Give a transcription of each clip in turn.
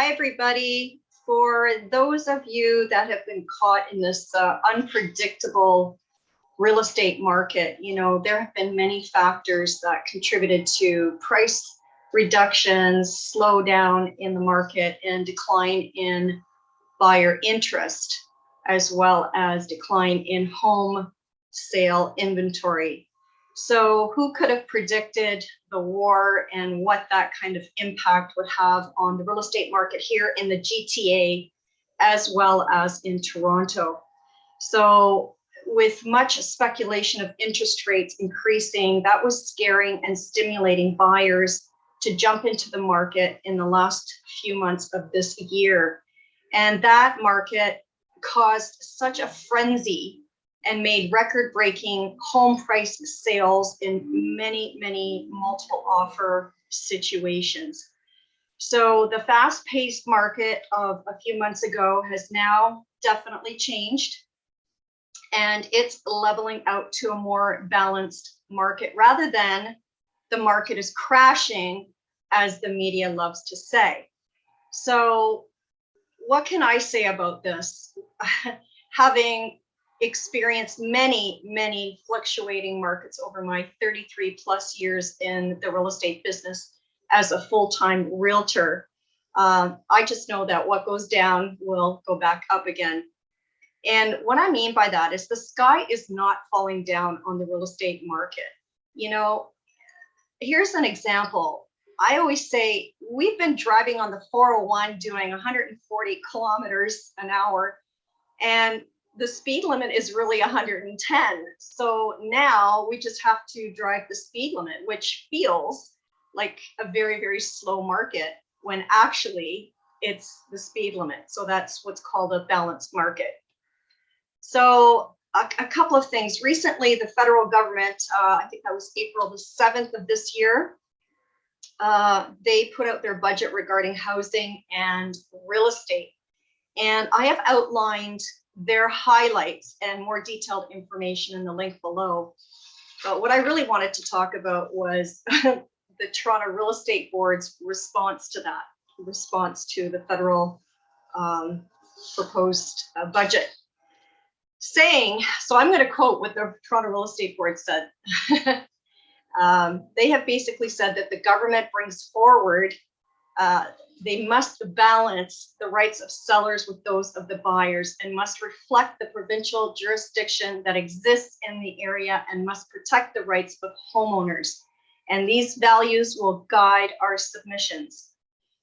Hi, everybody. For those of you that have been caught in this unpredictable real estate market, there have been many factors that contributed to price reductions, slowdown in the market, and decline in buyer interest, as well as decline in home sale inventory. So who could have predicted the war and what that kind of impact would have on the real estate market here in the GTA, as well as in Toronto? So with much speculation of interest rates increasing, that was scaring and stimulating buyers to jump into the market in the last few months of this year. And that market caused such a frenzy and made record-breaking home price sales in many multiple offer situations. So the fast-paced market of a few months ago has now definitely changed, and it's leveling out to a more balanced market rather than the market is crashing, as the media loves to say. So what can I say about this? Having experienced many fluctuating markets over my 33 plus years in the real estate business as a full-time realtor, I just know that what goes down will go back up again. And what I mean by that is the sky is not falling down on the real estate market. Here's an example. I always say we've been driving on the 401 doing 140 kilometers an hour, and the speed limit is really 110. So now we just have to drive the speed limit, which feels like a very slow market when actually it's the speed limit. So that's what's called a balanced market. So a couple of things. Recently, the federal government, I think that was April the 7th of this year, they put out their budget regarding housing and real estate. And I have outlined their highlights and more detailed information in the link below. But what I really wanted to talk about was the Toronto Real Estate Board's response to that, response to the federal proposed budget. Saying, so I'm going to quote what the Toronto Real Estate Board said. They have basically said that the government brings forward they must balance the rights of sellers with those of the buyers and must reflect the provincial jurisdiction that exists in the area and must protect the rights of homeowners. And these values will guide our submissions.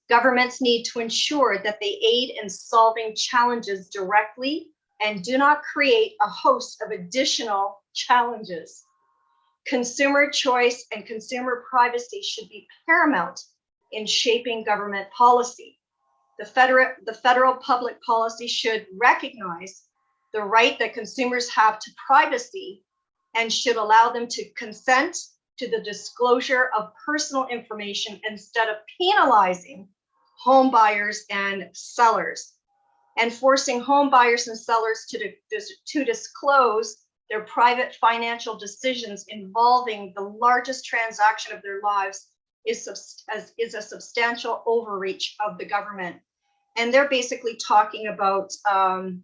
Governments need to ensure that they aid in solving challenges directly and do not create a host of additional challenges. Consumer choice and consumer privacy should be paramount in shaping government policy. The federal public policy should recognize the right that consumers have to privacy and should allow them to consent to the disclosure of personal information instead of penalizing home buyers and sellers and forcing home buyers and sellers to disclose their private financial decisions involving the largest transaction of their lives is a substantial overreach of the government. And they're basically talking about, the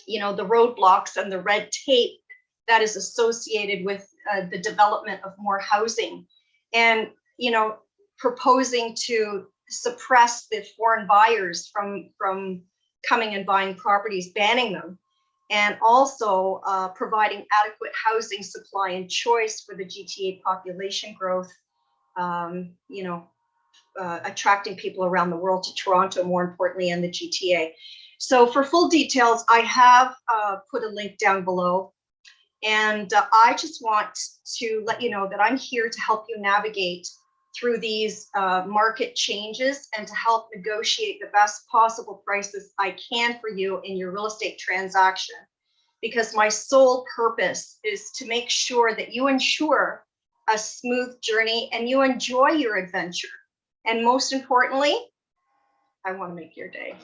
roadblocks and the red tape that is associated with the development of more housing, and proposing to suppress the foreign buyers from coming and buying properties, banning them, and also providing adequate housing supply and choice for the GTA population growth. Attracting people around the world to Toronto, more importantly, and the GTA. So for full details, I have put a link down below. And I just want to let you know that I'm here to help you navigate through these market changes and to help negotiate the best possible prices I can for you in your real estate transaction. Because my sole purpose is to make sure that you ensure a smooth journey and you enjoy your adventure. And most importantly, I want to make your day.